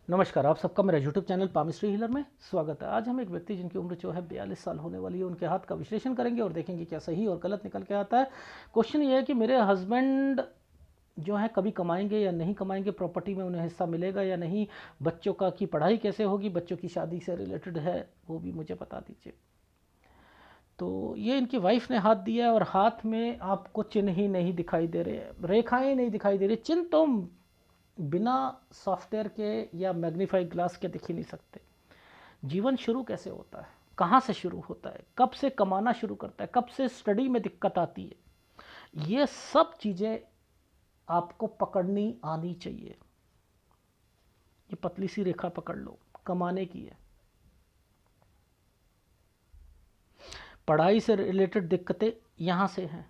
नमस्कार, आप सबका मेरा यूट्यूब चैनल पामिस्ट्री हीलर में स्वागत है। आज हम एक व्यक्ति जिनकी उम्र जो है 42 साल होने वाली है, उनके हाथ का विश्लेषण करेंगे और देखेंगे क्या सही और गलत निकल के आता है। क्वेश्चन ये है कि मेरे हस्बैंड जो है कभी कमाएंगे या नहीं कमाएंगे, प्रॉपर्टी में उन्हें हिस्सा मिलेगा या नहीं, बच्चों का की पढ़ाई कैसे होगी, बच्चों की शादी से रिलेटेड है वो भी मुझे बता दीजिए। तो ये इनकी वाइफ ने हाथ दिया है और हाथ में आपको चिन्ह ही नहीं दिखाई दे रहे, रेखाएं नहीं दिखाई दे रही। चिन्ह तो बिना सॉफ्टवेयर के या मैग्नीफाई ग्लास के दिख ही नहीं सकते। जीवन शुरू कैसे होता है, कहाँ से शुरू होता है, कब से कमाना शुरू करता है, कब से स्टडी में दिक्कत आती है, ये सब चीज़ें आपको पकड़नी आनी चाहिए। ये पतली सी रेखा पकड़ लो, कमाने की है। पढ़ाई से रिलेटेड दिक्कतें यहाँ से हैं,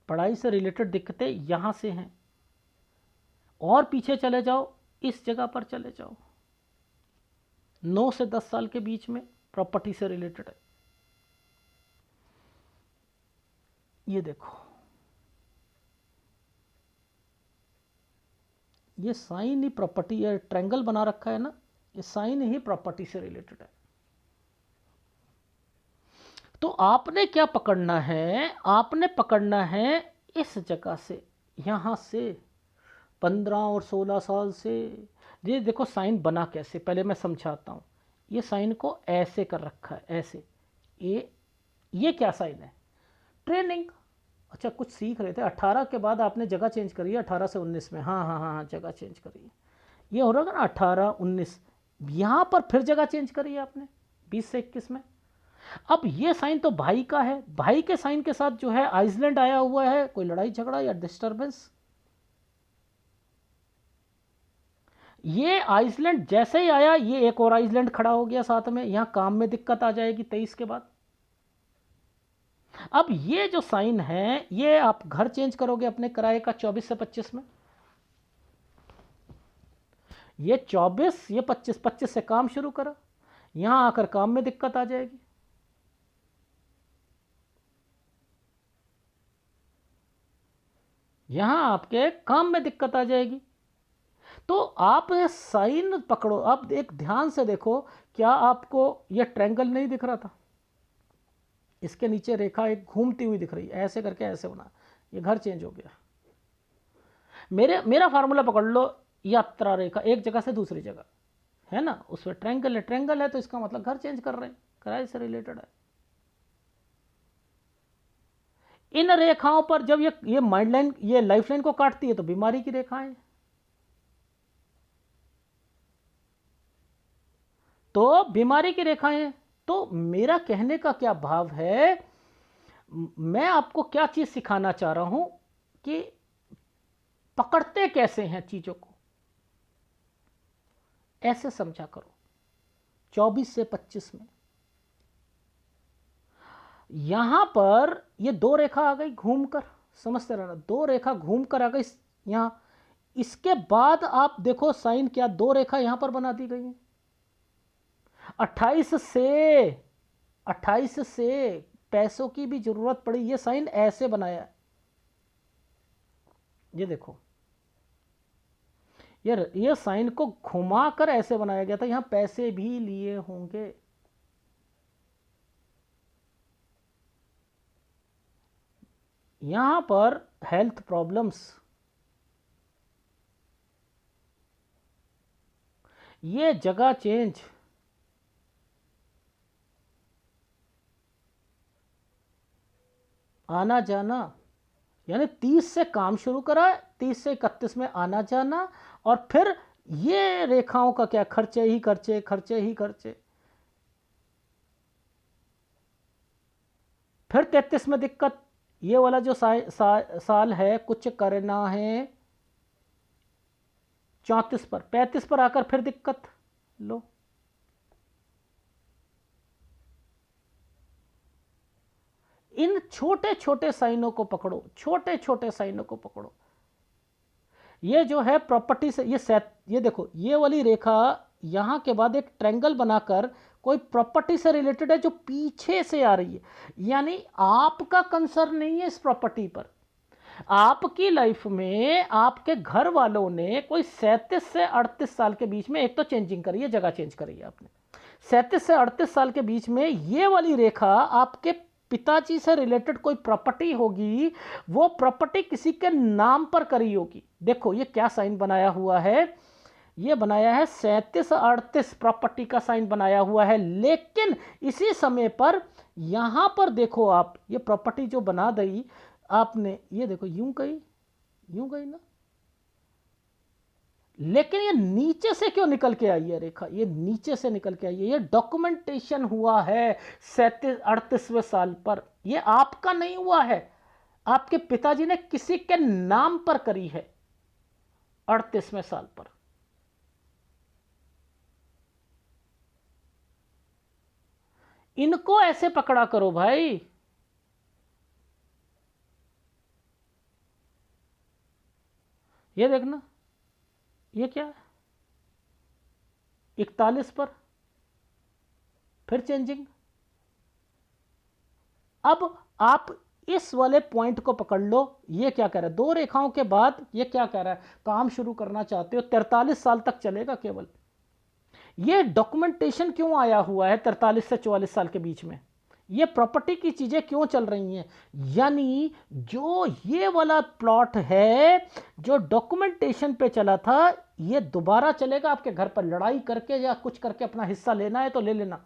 पढ़ाई से रिलेटेड दिक्कतें यहाँ से हैं, और पीछे चले जाओ, इस जगह पर चले जाओ, 9 से 10 साल के बीच में प्रॉपर्टी से रिलेटेड है। ये देखो, ये साइन ही प्रॉपर्टी है, ट्रायंगल बना रखा है ना, ये साइन ही प्रॉपर्टी से रिलेटेड है। तो आपने क्या पकड़ना है, आपने पकड़ना है इस जगह से, यहां से 15 और 16 साल से। ये देखो साइन बना कैसे, पहले मैं समझाता हूं। ये साइन को ऐसे कर रखा है, ऐसे। ये क्या साइन है? ट्रेनिंग। अच्छा, कुछ सीख रहे थे, 18 के बाद आपने जगह चेंज करी है, 18 से 19 में। हाँ हाँ हाँ हाँ, जगह चेंज करी है। ये हो रहा है ना 18 19, यहाँ पर फिर जगह चेंज करी है आपने 20 से 21 में। अब ये साइन तो भाई का है, भाई के साइन के साथ जो है आइसलैंड आया हुआ है, कोई लड़ाई झगड़ा या डिस्टर्बेंस। ये आइसलैंड जैसे ही आया, ये एक और आइसलैंड खड़ा हो गया साथ में, यहां काम में दिक्कत आ जाएगी 23 के बाद। अब ये जो साइन है, ये आप घर चेंज करोगे अपने किराए का 24 से 25 में। ये 24, ये 25, 25 से काम शुरू करा, यहां आकर काम में दिक्कत आ जाएगी। यहां आपके काम में दिक्कत आ जाएगी। तो आप ये साइन पकड़ो। अब एक ध्यान से देखो, क्या आपको ये ट्रायंगल नहीं दिख रहा था? इसके नीचे रेखा एक घूमती हुई दिख रही है, ऐसे करके ऐसे होना। ये घर चेंज हो गया। मेरा फार्मूला पकड़ लो, यात्रा रेखा एक जगह से दूसरी जगह है ना, उसमें ट्रायंगल है, ट्रायंगल है तो इसका मतलब घर चेंज कर रहे हैं, किराए से रिलेटेड है। इन रेखाओं पर जब ये माइंड लाइन, ये लाइफ लाइन को काटती है तो बीमारी की रेखाएं। तो बीमारी की रेखाएं। तो मेरा कहने का क्या भाव है, मैं आपको क्या चीज सिखाना चाह रहा हूं कि पकड़ते कैसे हैं चीजों को, ऐसे समझा करो। 24 से 25 में यहां पर ये दो रेखा आ गई घूमकर, समझते रहना, दो रेखा घूमकर आ गई यहां। इसके बाद आप देखो साइन क्या, दो रेखा यहां पर बना दी गई है। 28 से 28 से पैसों की भी जरूरत पड़ी, ये साइन ऐसे बनाया। ये देखो, ये साइन को घुमाकर ऐसे बनाया गया था, यहां पैसे भी लिए होंगे। यहां पर हेल्थ प्रॉब्लम्स, ये जगह चेंज, आना जाना, यानी 30 से काम शुरू करा, 30 से 31 में आना जाना, और फिर ये रेखाओं का क्या, खर्चे ही खर्चे, खर्चे ही खर्चे। फिर 33 में दिक्कत, ये वाला जो साल है कुछ करना है, 34 पर, 35 पर आकर फिर दिक्कत। लो, इन छोटे छोटे साइनों को पकड़ो, छोटे छोटे साइनों को पकड़ो। ये जो है प्रॉपर्टी से, ये देखो, ये वाली रेखा यहां के बाद एक ट्रायंगल बनाकर कोई प्रॉपर्टी से रिलेटेड है जो पीछे से आ रही है, यानी आपका कंसर्न नहीं है इस प्रॉपर्टी पर। आपकी लाइफ में आपके घर वालों ने कोई 37 से 38 साल के बीच में एक तो चेंजिंग करी है, जगह चेंज करी है आपने। 37 से 38 साल के बीच में ये वाली रेखा आपके पिताजी से रिलेटेड कोई प्रॉपर्टी होगी, वो प्रॉपर्टी किसी के नाम पर करी होगी। देखो ये क्या साइन बनाया हुआ है, ये बनाया है 37-38 प्रॉपर्टी का साइन बनाया हुआ है। लेकिन इसी समय पर यहां पर देखो आप, ये प्रॉपर्टी जो बना दी आपने, ये देखो यूं गई ना, लेकिन ये नीचे से क्यों निकल के आई है रेखा, ये नीचे से निकल के आई है। ये डॉक्यूमेंटेशन हुआ है 37-38वें साल पर, ये आपका नहीं हुआ है, आपके पिताजी ने किसी के नाम पर करी है 38वें साल पर। इनको ऐसे पकड़ा करो भाई। ये देखना, ये क्या है, 41 पर फिर चेंजिंग। अब आप इस वाले पॉइंट को पकड़ लो, ये क्या कह रहा है, दो रेखाओं के बाद ये क्या कह रहा है, काम शुरू करना चाहते हो, 43 साल तक चलेगा केवल। ये डॉक्यूमेंटेशन क्यों आया हुआ है 43 से 44 साल के बीच में, ये प्रॉपर्टी की चीजें क्यों चल रही हैं, यानी जो ये वाला प्लॉट है जो डॉक्यूमेंटेशन पे चला था, ये दोबारा चलेगा आपके घर पर, लड़ाई करके या कुछ करके अपना हिस्सा लेना है तो ले लेना।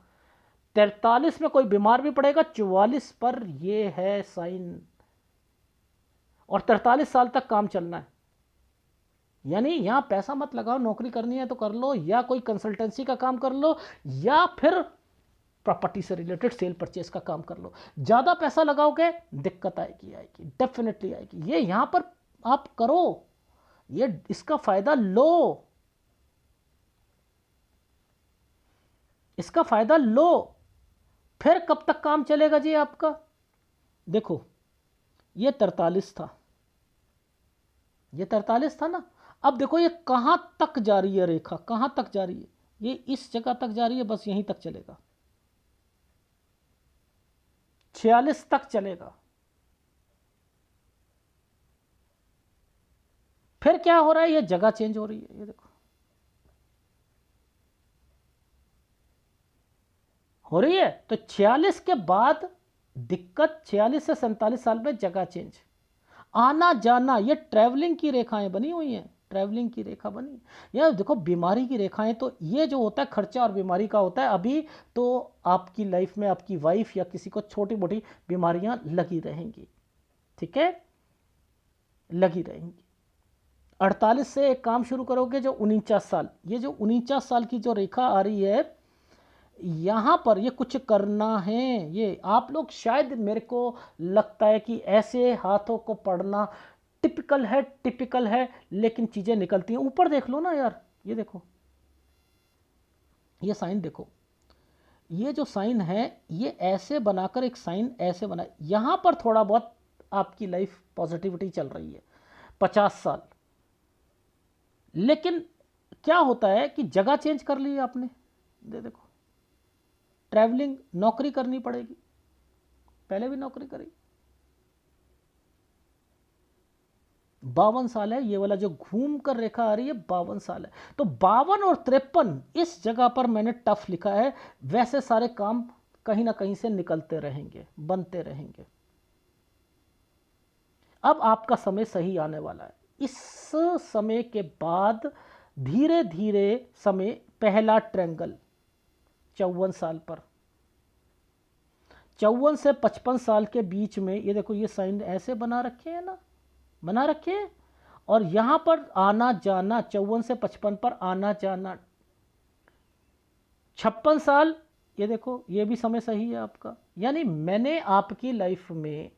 43 में कोई बीमार भी पड़ेगा, 44 पर ये है साइन, और 43 साल तक काम चलना है। यानी यहां पैसा मत लगाओ, नौकरी करनी है तो कर लो, या कोई कंसल्टेंसी का काम कर लो, या फिर प्रॉपर्टी से रिलेटेड सेल परचेज का काम कर लो। ज्यादा पैसा लगाओगे दिक्कत आएगी, डेफिनेटली आएगी। ये यहां पर आप करो, ये इसका फायदा लो, इसका फायदा लो। फिर कब तक काम चलेगा जी आपका, देखो ये 43 था, ये 43 था ना। अब देखो ये कहां तक जा रही है रेखा, कहां तक जा रही है, ये इस जगह तक जा रही है, बस यहीं तक चलेगा, 46 तक चलेगा। फिर क्या हो रहा है, ये जगह चेंज हो रही है, ये देखो हो रही है। तो 46 के बाद दिक्कत, 46 से 47 साल में जगह चेंज, आना जाना, ये ट्रैवलिंग की रेखाएं बनी हुई हैं, ट्रैवलिंग की रेखा बनी। यार देखो बीमारी की रेखाएं, तो ये जो होता है खर्चा और बीमारी का होता है। अभी तो आपकी लाइफ में आपकी वाइफ या किसी को छोटी मोटी बीमारियां लगी रहेंगी, ठीक है, लगी रहेंगी। 48 से एक काम शुरू करोगे, जो 49 साल, ये जो 49 साल की जो रेखा आ रही है, यहाँ पर ये कुछ करना है। ये आप लोग शायद, मेरे को लगता है कि ऐसे हाथों को पढ़ना टिपिकल है, लेकिन चीज़ें निकलती हैं। ऊपर देख लो ना यार, ये देखो, ये साइन देखो, ये जो साइन है ये ऐसे बनाकर एक साइन ऐसे बना, यहाँ पर थोड़ा बहुत आपकी लाइफ पॉजिटिविटी चल रही है 50 साल। लेकिन क्या होता है कि जगह चेंज कर ली आपने, देखो ट्रैवलिंग, नौकरी करनी पड़ेगी, पहले भी नौकरी करी। 52 साल है, ये वाला जो घूम कर रेखा आ रही है 52 साल है। तो 52 और 53 इस जगह पर मैंने टफ लिखा है, वैसे सारे काम कहीं ना कहीं से निकलते रहेंगे, बनते रहेंगे। अब आपका समय सही आने वाला है। इस समय के बाद धीरे धीरे समय, पहला ट्रायंगल 54 साल पर, 54 से 55 साल के बीच में, ये देखो ये साइन ऐसे बना रखे हैं ना, बना रखे हैं, और यहां पर आना जाना 54 से 55 पर आना जाना। 56 साल, ये देखो ये भी समय सही है आपका। यानी मैंने आपकी लाइफ में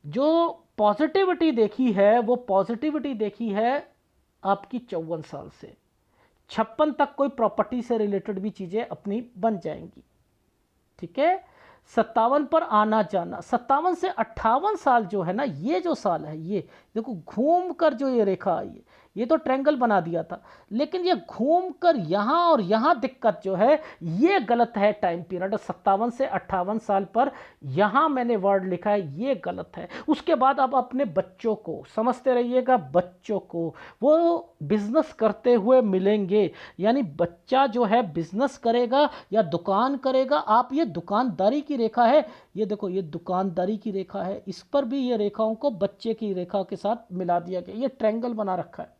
जो पॉजिटिविटी देखी है, वो पॉजिटिविटी देखी है आपकी 54 साल से 56 तक। कोई प्रॉपर्टी से रिलेटेड भी चीजें अपनी बन जाएंगी, ठीक है। 57 पर आना जाना, 57 से 58 साल जो है ना, ये जो साल है, ये देखो घूम कर जो ये रेखा आई है, ये तो ट्रायंगल बना दिया था, लेकिन ये घूमकर यहाँ और यहाँ दिक्कत जो है ये गलत है। टाइम पीरियड 57 से 58 साल पर यहाँ मैंने वर्ड लिखा है, ये गलत है। उसके बाद अब अपने बच्चों को समझते रहिएगा, बच्चों को वो बिजनेस करते हुए मिलेंगे, यानी बच्चा जो है बिजनेस करेगा या दुकान करेगा। आप ये दुकानदारी की रेखा है, ये देखो ये दुकानदारी की रेखा है, इस पर भी ये रेखाओं को बच्चे की रेखा के साथ मिला दिया गया। ये ट्रायंगल बना रखा है,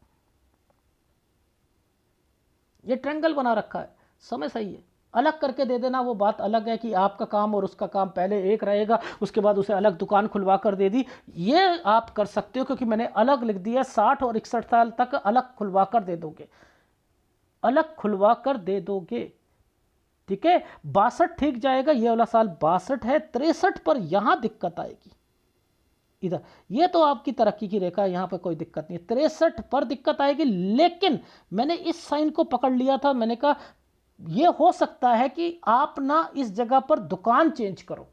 ये ट्रायंगल बना रखा है, समय सही है। अलग करके दे देना वो बात अलग है कि आपका काम और उसका काम पहले एक रहेगा, उसके बाद उसे अलग दुकान खुलवा कर दे दी, ये आप कर सकते हो क्योंकि मैंने अलग लिख दिया। 60 और 61 साल तक अलग खुलवा कर दे दोगे, अलग खुलवा कर दे दोगे, ठीक है। 62 ठीक जाएगा, ये वाला साल 62 है। 63 पर यहां दिक्कत आएगी, इधर ये तो आपकी तरक्की की रेखा है, यहां पर कोई दिक्कत नहीं है। 63 पर दिक्कत आएगी, लेकिन मैंने इस साइन को पकड़ लिया था। मैंने कहा ये हो सकता है कि आप ना इस जगह पर दुकान चेंज करो,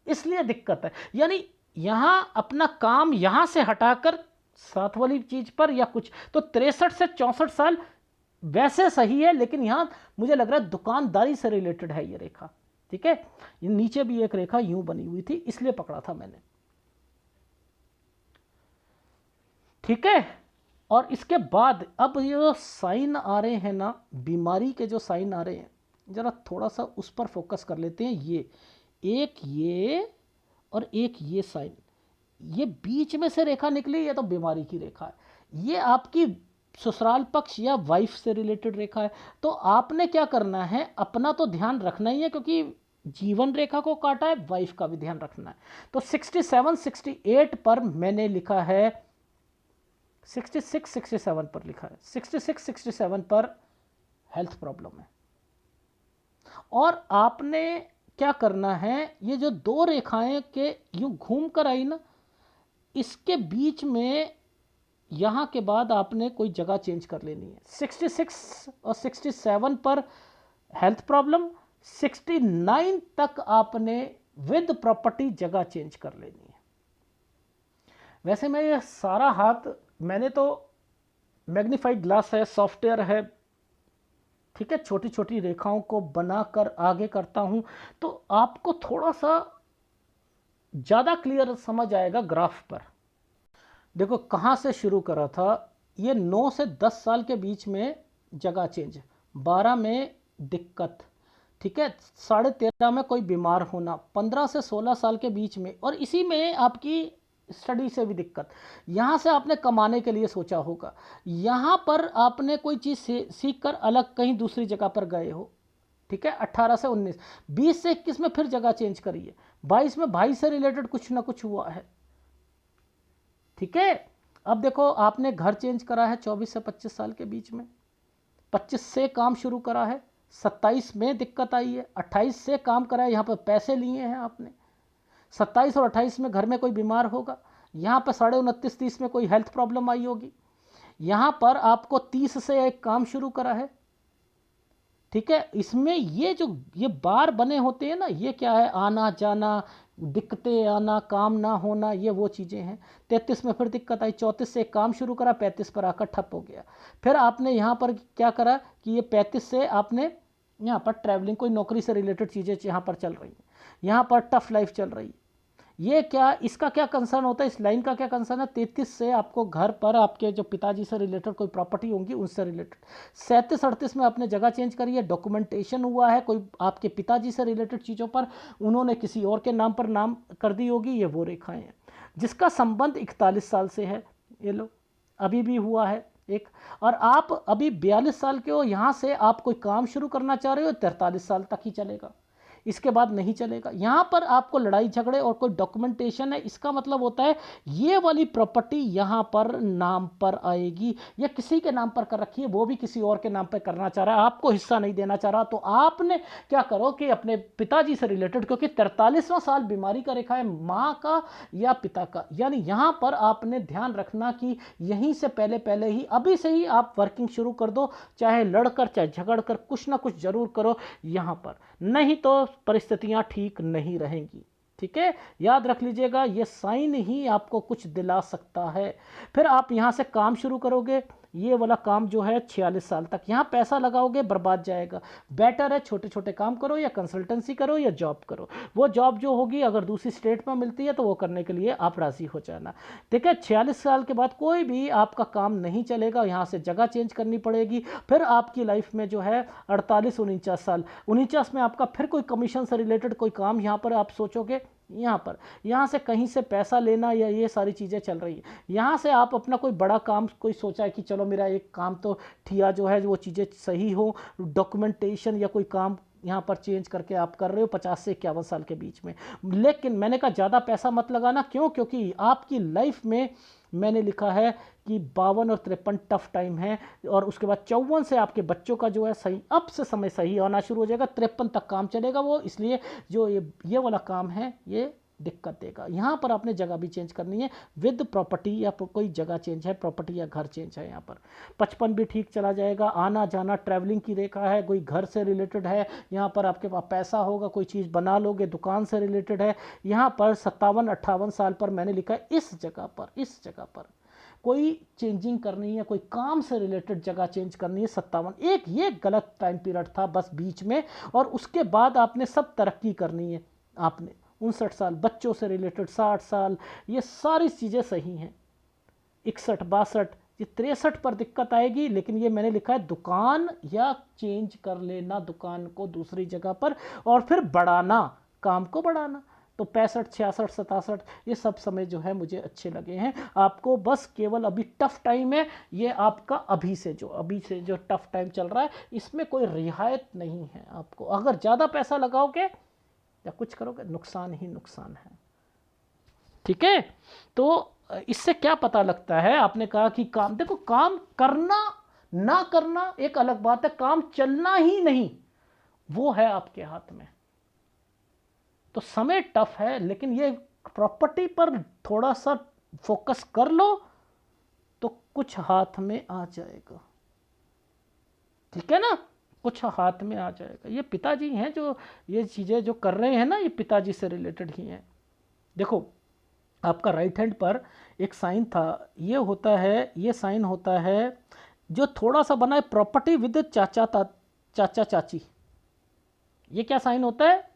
इसलिए दिक्कत है। यानी यहां अपना काम यहां से हटाकर साथ वाली चीज पर या कुछ, तो 63 से 64 साल वैसे सही है, लेकिन यहां मुझे लग रहा है दुकानदारी से रिलेटेड है ये रेखा, ठीक है। नीचे भी एक रेखा यूं बनी हुई थी, इसलिए पकड़ा था मैंने, ठीक है। और इसके बाद अब ये जो साइन आ रहे हैं ना, बीमारी के जो साइन आ रहे हैं, जरा थोड़ा सा उस पर फोकस कर लेते हैं। ये और एक ये साइन, ये बीच में से रेखा निकली, ये तो बीमारी की रेखा है। ये आपकी ससुराल पक्ष या वाइफ से रिलेटेड रेखा है। तो आपने क्या करना है, अपना तो ध्यान रखना ही है क्योंकि जीवन रेखा को काटा है, वाइफ का भी ध्यान रखना है। तो 67 68 पर मैंने लिखा है, 66 67 पर लिखा है, 66 67 पर हेल्थ प्रॉब्लम है। और आपने क्या करना है, ये जो दो रेखाएं के यूं घूम कर आई ना, इसके बीच में यहां के बाद आपने कोई जगह चेंज कर लेनी है। 66 और 67 पर हेल्थ प्रॉब्लम, 69 तक आपने विद प्रॉपर्टी जगह चेंज कर लेनी है। वैसे मैं ये सारा हाथ, मैंने तो मैग्नीफाइड ग्लास है, सॉफ्टवेयर है, ठीक है, छोटी छोटी रेखाओं को बनाकर आगे करता हूं, तो आपको थोड़ा सा ज़्यादा क्लियर समझ आएगा ग्राफ पर। देखो कहाँ से शुरू करा था, ये 9 से 10 साल के बीच में जगह चेंज, 12 में दिक्कत, ठीक है, 13.5 में कोई बीमार होना, 15 से 16 साल के बीच में, और इसी में आपकी स्टडी से भी दिक्कत। यहाँ से आपने कमाने के लिए सोचा होगा, यहाँ पर आपने कोई चीज़ सीख कर अलग कहीं दूसरी जगह पर गए हो, ठीक है। 18 से 19, 20 से 21 में फिर जगह चेंज करिए, 22 में भाई से रिलेटेड कुछ ना कुछ हुआ है, ठीक है। अब देखो आपने घर चेंज करा है 24 से 25 साल के बीच में, 25 से काम शुरू करा है, 27 में दिक्कत आई है, 28 से काम करा है, यहाँ पर पैसे लिए हैं आपने, 27 और 28 में घर में कोई बीमार होगा, यहाँ पर 29.5 30 में कोई हेल्थ प्रॉब्लम आई होगी, यहाँ पर आपको 30 से एक काम शुरू करा है, ठीक है। इसमें ये बार बने होते हैं ना, ये क्या है, आना जाना, दिक्कतें आना, काम ना होना, ये वो चीज़ें हैं। 33 में फिर दिक्कत आई, 34 से एक काम शुरू करा, 35 पर आकर ठप हो गया। फिर आपने यहाँ पर क्या करा कि ये 35 से आपने यहाँ पर ट्रैवलिंग, कोई नौकरी से रिलेटेड चीज़ें यहाँ पर चल रही हैं, यहाँ पर टफ लाइफ चल रही है। ये क्या, इसका क्या कंसर्न होता है, इस लाइन का क्या कंसर्न है, 33 से आपको घर पर आपके जो पिताजी से रिलेटेड कोई प्रॉपर्टी होंगी उनसे रिलेटेड। 37 38 में आपने जगह चेंज करी है, डॉक्यूमेंटेशन हुआ है कोई आपके पिताजी से रिलेटेड चीज़ों पर, उन्होंने किसी और के नाम पर नाम कर दी होगी, ये वो रेखाएं हैं। जिसका संबंध 41 साल से है, ये लो अभी भी हुआ है एक, और आप अभी 42 साल के हो, यहाँ से आप कोई काम शुरू करना चाह रहे हो, 43 साल तक ही चलेगा, इसके बाद नहीं चलेगा। यहाँ पर आपको लड़ाई झगड़े और कोई डॉक्यूमेंटेशन है, इसका मतलब होता है ये वाली प्रॉपर्टी यहाँ पर नाम पर आएगी, या किसी के नाम पर कर रखी है, वो भी किसी और के नाम पर करना चाह रहा है, आपको हिस्सा नहीं देना चाह रहा। तो आपने क्या करो कि अपने पिताजी से रिलेटेड, क्योंकि 43वां साल बीमारी का रेखा है, माँ का या पिता का, यानी यहाँ पर आपने ध्यान रखना कि यहीं से पहले ही, अभी से ही आप वर्किंग शुरू कर दो, चाहे लड़कर चाहे झगड़कर, कुछ ना कुछ जरूर करो यहाँ पर, नहीं तो परिस्थितियां ठीक नहीं रहेंगी, ठीक है। याद रख लीजिएगा, ये साइन ही आपको कुछ दिला सकता है। फिर आप यहां से काम शुरू करोगे, ये वाला काम जो है 46 साल तक, यहाँ पैसा लगाओगे बर्बाद जाएगा। बेटर है छोटे छोटे काम करो, या कंसल्टेंसी करो, या जॉब करो। वो जॉब जो होगी अगर दूसरी स्टेट में मिलती है तो वो करने के लिए आप राज़ी हो जाना। ठीक है, 46 साल के बाद कोई भी आपका काम नहीं चलेगा, यहाँ से जगह चेंज करनी पड़ेगी। फिर आपकी लाइफ में जो है 48-49 साल, 49 में आपका फिर कोई कमीशन से रिलेटेड कोई काम यहाँ पर आप सोचोगे, यहाँ से कहीं से पैसा लेना, या ये सारी चीज़ें चल रही है। यहाँ से आप अपना कोई बड़ा काम कोई सोचा है कि चलो मेरा एक काम तो ठिया जो है वो चीज़ें सही हो, डॉक्यूमेंटेशन या कोई काम यहाँ पर चेंज करके आप कर रहे हो 50 से 51 साल के बीच में। लेकिन मैंने कहा ज़्यादा पैसा मत लगाना, क्यों? क्योंकि आपकी लाइफ में मैंने लिखा है कि 52 और 53 टफ टाइम है, और उसके बाद 54 से आपके बच्चों का जो है सही अब से समय सही आना शुरू हो जाएगा, 53 तक काम चलेगा वो। इसलिए जो ये वाला काम है ये दिक्कत देगा। यहाँ पर आपने जगह भी चेंज करनी है विद प्रॉपर्टी, या कोई जगह चेंज है, प्रॉपर्टी या घर चेंज है। यहाँ पर 55 भी ठीक चला जाएगा, आना जाना ट्रैवलिंग की रेखा है, कोई घर से रिलेटेड है, यहाँ पर आपके पास पैसा होगा, कोई चीज़ बना लोगे, दुकान से रिलेटेड है। यहाँ पर 57-58 साल पर मैंने लिखा है इस जगह पर कोई चेंजिंग करनी है, कोई काम से रिलेटेड जगह चेंज करनी है। 57 एक ये गलत टाइम पीरियड था बस बीच में, और उसके बाद आपने सब तरक्की करनी है। आपने 59 साल बच्चों से रिलेटेड, 60 साल, ये सारी चीज़ें सही हैं। 61-62, ये 63 पर दिक्कत आएगी, लेकिन ये मैंने लिखा है दुकान या चेंज कर लेना दुकान को दूसरी जगह पर, और फिर बढ़ाना, काम को बढ़ाना। तो 65, 66, 67 ये सब समय जो है मुझे अच्छे लगे हैं। आपको बस केवल अभी टफ टाइम है, ये आपका अभी से जो टफ टाइम चल रहा है, इसमें कोई रियायत नहीं है आपको। अगर ज़्यादा पैसा लगाओगे या कुछ करोगे, नुकसान ही नुकसान है। ठीक है, तो इससे क्या पता लगता है? आपने कहा कि काम, देखो काम करना ना करना एक अलग बात है, काम चलना ही नहीं वो है आपके हाथ में। तो समय टफ है, लेकिन ये प्रॉपर्टी पर थोड़ा सा फोकस कर लो तो कुछ हाथ में आ जाएगा। ठीक है ना, कुछ हाथ में आ जाएगा। ये पिताजी हैं जो ये चीज़ें जो कर रहे हैं ना, ये पिताजी से रिलेटेड ही हैं। देखो आपका राइट हैंड पर एक साइन था, ये होता है, ये साइन होता है जो थोड़ा सा बना है प्रॉपर्टी विद चाचा चाची। ये क्या साइन होता है?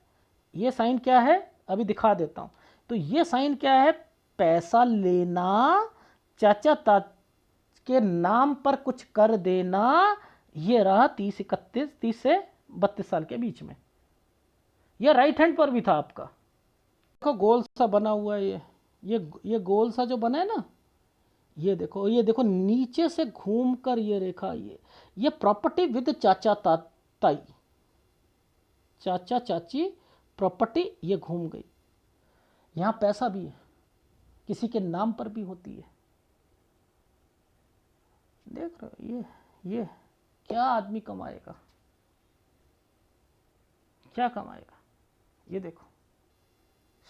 ये साइन क्या है अभी दिखा देता हूँ। तो ये साइन क्या है? पैसा लेना, चाचा के नाम पर कुछ कर देना। ये रहा 30 से 32 साल के बीच में। ये राइट हैंड पर भी था आपका। देखो गोल सा बना हुआ है, ये गोल सा जो बना है ना, ये देखो नीचे से घूमकर ये रेखा, ये प्रॉपर्टी विद चाचा ताई, चाचा चाची प्रॉपर्टी, ये घूम गई। यहाँ पैसा भी है, किसी के नाम पर भी होती है। देख रहे हो ये क्या आदमी कमाएगा, क्या कमाएगा? ये देखो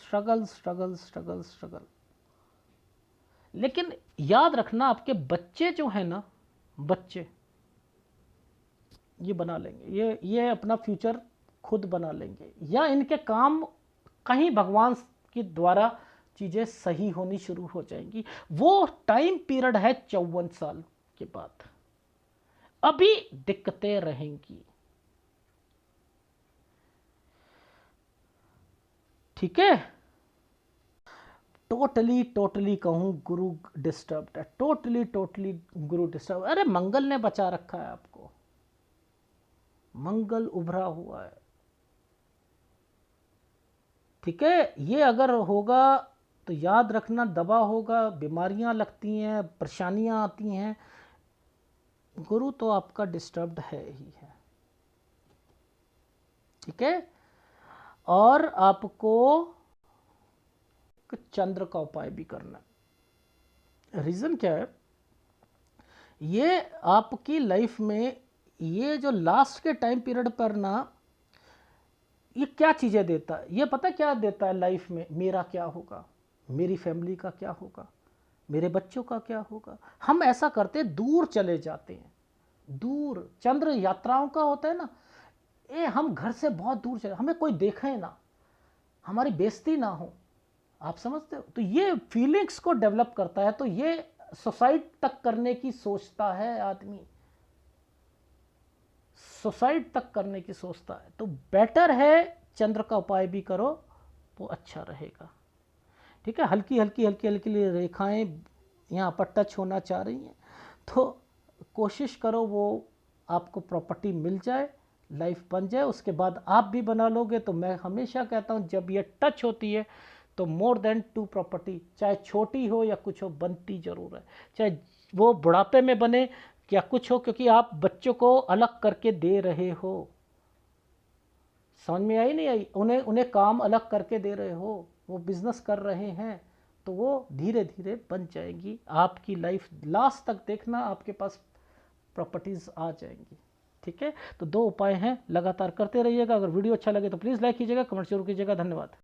स्ट्रगल स्ट्रगल स्ट्रगल स्ट्रगल। लेकिन याद रखना आपके बच्चे जो है ना, बच्चे ये बना लेंगे, ये अपना फ्यूचर खुद बना लेंगे, या इनके काम कहीं भगवान के द्वारा चीज़ें सही होनी शुरू हो जाएंगी। वो टाइम पीरियड है 54 साल के बाद। अभी दिक्कतें रहेंगी। ठीक है, टोटली कहूँ गुरु डिस्टर्ब्ड है, टोटली गुरु डिस्टर्ब। अरे मंगल ने बचा रखा है आपको, मंगल उभरा हुआ है। ठीक है, ये अगर होगा तो याद रखना दबा होगा, बीमारियां लगती हैं, परेशानियां आती हैं। गुरु तो आपका डिस्टर्ब्ड है ही है। ठीक है, और आपको चंद्र का उपाय भी करना है। रीज़न क्या है? ये आपकी लाइफ में ये जो लास्ट के टाइम पीरियड पर ना, ये क्या चीज़ें देता है? ये पता क्या देता है लाइफ में? मेरा क्या होगा, मेरी फैमिली का क्या होगा, मेरे बच्चों का क्या होगा। हम ऐसा करते दूर चले जाते हैं, दूर। चंद्र यात्राओं का होता है ना, हम घर से बहुत दूर चले, हमें कोई देखे ना, हमारी बेइज्जती ना हो, आप समझते हो? तो ये फीलिंग्स को डेवलप करता है। तो ये सुसाइड तक करने की सोचता है आदमी, सुसाइड तक करने की सोचता है। तो बेटर है चंद्र का उपाय भी करो, वो अच्छा रहेगा। ठीक है, हल्की हल्की हल्की हल्की रेखाएं यहाँ पर टच होना चाह रही हैं, तो कोशिश करो वो आपको प्रॉपर्टी मिल जाए, लाइफ बन जाए। उसके बाद आप भी बना लोगे। तो मैं हमेशा कहता हूँ जब ये टच होती है तो मोर देन 2 प्रॉपर्टी, चाहे छोटी हो या कुछ हो, बनती ज़रूर है। चाहे वो बुढ़ापे में बने या कुछ हो, क्योंकि आप बच्चों को अलग करके दे रहे हो। समझ में आई नहीं आई? उन्हें उन्हें काम अलग करके दे रहे हो, वो बिजनेस कर रहे हैं, तो वो धीरे धीरे बन जाएगी। आपकी लाइफ लास्ट तक देखना, आपके पास प्रॉपर्टीज़ आ जाएंगी। ठीक है, तो 2 उपाय हैं, लगातार करते रहिएगा। अगर वीडियो अच्छा लगे तो प्लीज़ लाइक कीजिएगा, कमेंट जरूर कीजिएगा। धन्यवाद।